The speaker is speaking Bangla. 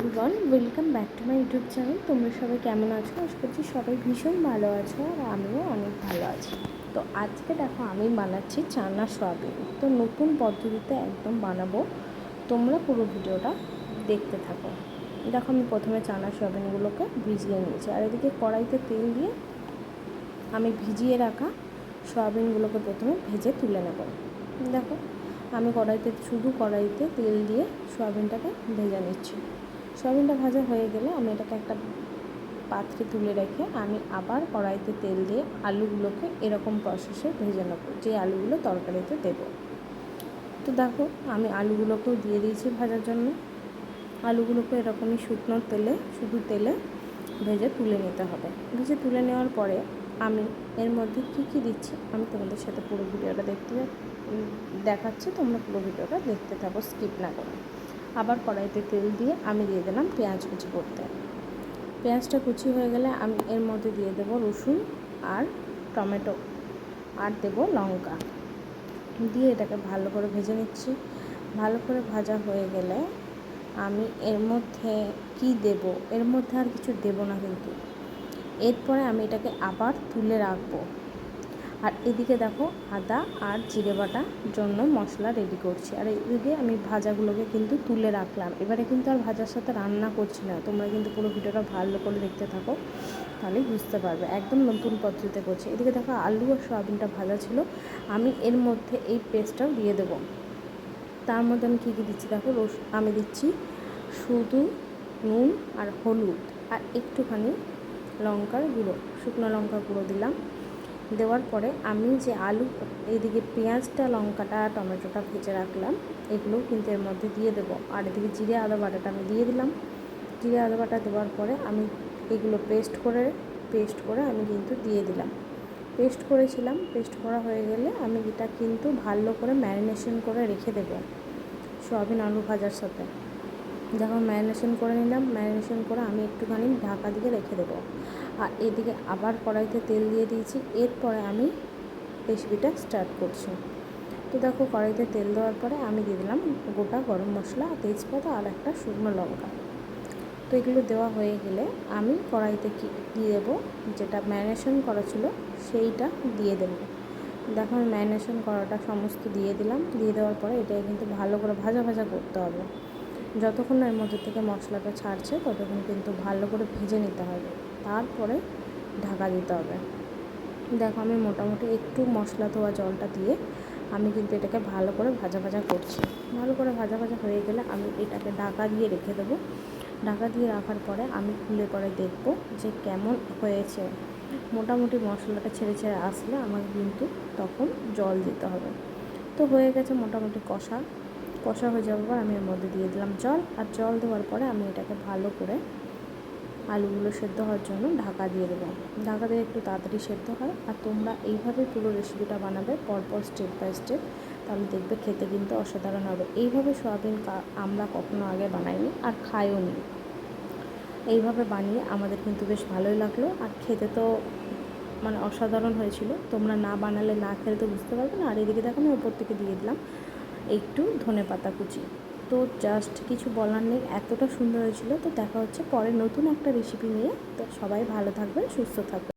Everyone, welcome back to my YouTube channel. তোমরা সবাই কেমন আছো? আশা করছি সবাই ভীষণ ভালো আছো, আর আমিও অনেক ভালো আছি। তো আজকে দেখো আমি বানাচ্ছি চানা সয়াবিন। তো নতুন পদ্ধতিতে একদম বানাবো, তোমরা পুরো ভিডিওটা দেখতে থাকো। দেখো আমি প্রথমে চানা সয়াবিনগুলোকে ভিজিয়ে নিয়েছি, আর এদিকে কড়াইতে তেল দিয়ে আমি ভিজিয়ে রাখা সয়াবিনগুলোকে প্রথমে ভেজে তুলে নেব। দেখো আমি শুধু কড়াইতে তেল দিয়ে সয়াবিনটাকে ভেজে নিচ্ছি। সয়াবিনটা ভাজা হয়ে গেলে আমি এটাকে একটা পাত্রে তুলে রেখে আমি আবার কড়াইতে তেল দিয়ে আলুগুলোকে এরকম প্রসেসে ভেজে নেব, যে আলুগুলো তরকারিতে দেব। তো দেখো আমি আলুগুলোকেও দিয়ে দিয়েছি ভাজার জন্য। আলুগুলোকে এরকমই শুধু তেলে ভেজে তুলে নিতে হবে। ভেজে তুলে নেওয়ার পরে আমি এর মধ্যে কী দিচ্ছি আমি তোমাদের সাথে পুরো ভিডিওটা দেখাচ্ছি। তোমরা পুরো ভিডিওটা দেখতে থাকো, স্কিপ না করে। আবার কড়াইতে তেল দিয়ে আমি দিয়ে দিলাম পেঁয়াজ কুচি করতে। পেঁয়াজটা কুচি হয়ে গেলে আমি এর মধ্যে দিয়ে দেবো রসুন আর টমেটো আর দেবো লঙ্কা, দিয়ে এটাকে ভালো করে ভেজে নিচ্ছি। ভালো করে ভাজা হয়ে গেলে আমি এর মধ্যে এর মধ্যে আর কিছু দেবো না কিন্তু। এরপরে আমি এটাকে আবার তুলে রাখবো। আর এদিকে দেখো আদা আর জিরে বাটার জন্য মশলা রেডি করছি, আর এদিকে আমি ভাজাগুলোকে কিন্তু তুলে রাখলাম। এবারে কিন্তু আর ভাজার সাথে রান্না করছি না, তোমরা কিন্তু পুরো ভিডিওটা ভালো করে দেখতে থাকো, তাহলে বুঝতে পারবে। একদম নতুন পদ্ধতিতে করছি। এদিকে দেখো আলু আর সয়াবিনটা ভাজা ছিল, আমি এর মধ্যে এই পেস্টটাও দিয়ে দেবো। তার মধ্যে আমি কী দিচ্ছি দেখো, আমি দিচ্ছি শুধু নুন আর হলুদ আর একটুখানি শুকনো লঙ্কার গুঁড়ো দিলাম। দেওয়ার পরে আমি যে আলু, এদিকে পেঁয়াজটা, লঙ্কাটা, টমেটোটা ভেজে রাখলাম, এগুলো কিন্তু এর মধ্যে দিয়ে দেবো। আর এদিকে জিরে আদা বাটাটা আমি দিয়ে দিলাম। জিরে আদা বাটা দেওয়ার পরে আমি এগুলো পেস্ট করে আমি কিন্তু দিয়ে দিলাম। পেস্ট করা হয়ে গেলে আমি এটা কিন্তু ভালো করে ম্যারিনেশন করে রেখে দেবো সয়াবিন আলু ভাজার সাথে। যখন ম্যারিনেশন করে নিলাম, ম্যারিনেশন করে আমি একটুখানি ঢাকা দিয়ে রেখে দেবো। আর এদিকে আবার কড়াইতে তেল দিয়ে দিয়েছি। এরপরে আমি রেসিপিটা স্টার্ট করছি। তো দেখো কড়াইতে তেল দেওয়ার পরে আমি দিয়ে দিলাম গোটা গরম মশলা, তেজপাতা আর একটা শুকনো লঙ্কা। তো এগুলো দেওয়া হয়ে গেলে আমি কড়াইতে দিয়ে দেবো যেটা ম্যারিনেশন করা ছিল সেইটা দিয়ে দেবো। দেখো আমি ম্যারিনেশন করাটা সমস্ত দিয়ে দিলাম। দিয়ে দেওয়ার পরে এটাকে কিন্তু ভালো করে ভাজা করতে হবে। যতক্ষণ না এর মধ্যে থেকে মশলাটা ছাড়ছে ততক্ষণ কিন্তু ভালো করে ভেজে নিতে হবে, তারপরে ঢাকা দিতে হবে। দেখো আমি মোটামুটি একটু মশলা ধোয়া জলটা দিয়ে আমি কিন্তু এটাকে ভালো করে ভাজা করছি। ভালো করে ভাজা হয়ে গেলে আমি এটাকে ঢাকা দিয়ে রেখে দেবো। ঢাকা দিয়ে রাখার পরে আমি খুলে পরে দেখব যে কেমন হয়েছে। মোটামুটি মশলাটা ছেড়ে আসলে আমাকে কিন্তু তখন জল দিতে হবে। তো হয়ে গেছে মোটামুটি কষা হয়ে যাওয়ার পর আমি এর মধ্যে দিয়ে দিলাম জল। আর জল দেওয়ার পরে আমি এটাকে ভালো করে আলুগুলো সেদ্ধ হওয়ার জন্য ঢাকা দিয়ে দেবো। ঢাকা দিয়ে একটু তাড়াতাড়ি সেদ্ধ হয়। আর তোমরা এইভাবে পুরো রেসিপিটা বানাবে পরপর স্টেপ বাই স্টেপ, তাহলে দেখবে খেতে কিন্তু অসাধারণ হবে। এইভাবে সয়াবিন আমরা কখনো আগে বানাইনি আর খাইও নি। এইভাবে বানিয়ে আমাদের কিন্তু বেশ ভালোই লাগলো, আর খেতে তো অসাধারণ হয়েছিল। তোমরা না বানালে না খেলে তো বুঝতে পারবে না। আর এদিকে দেখো আমি ওপর থেকে দিয়ে দিলাম একটু ধনেপাতা কুচি। তো জাস্ট কিছু বলার নেই, এতটা সুন্দর হয়েছিল। তো দেখা হচ্ছে পরে নতুন একটা রেসিপি নিয়ে। তো সবাই ভালো থাকবে, সুস্থ থাকবে।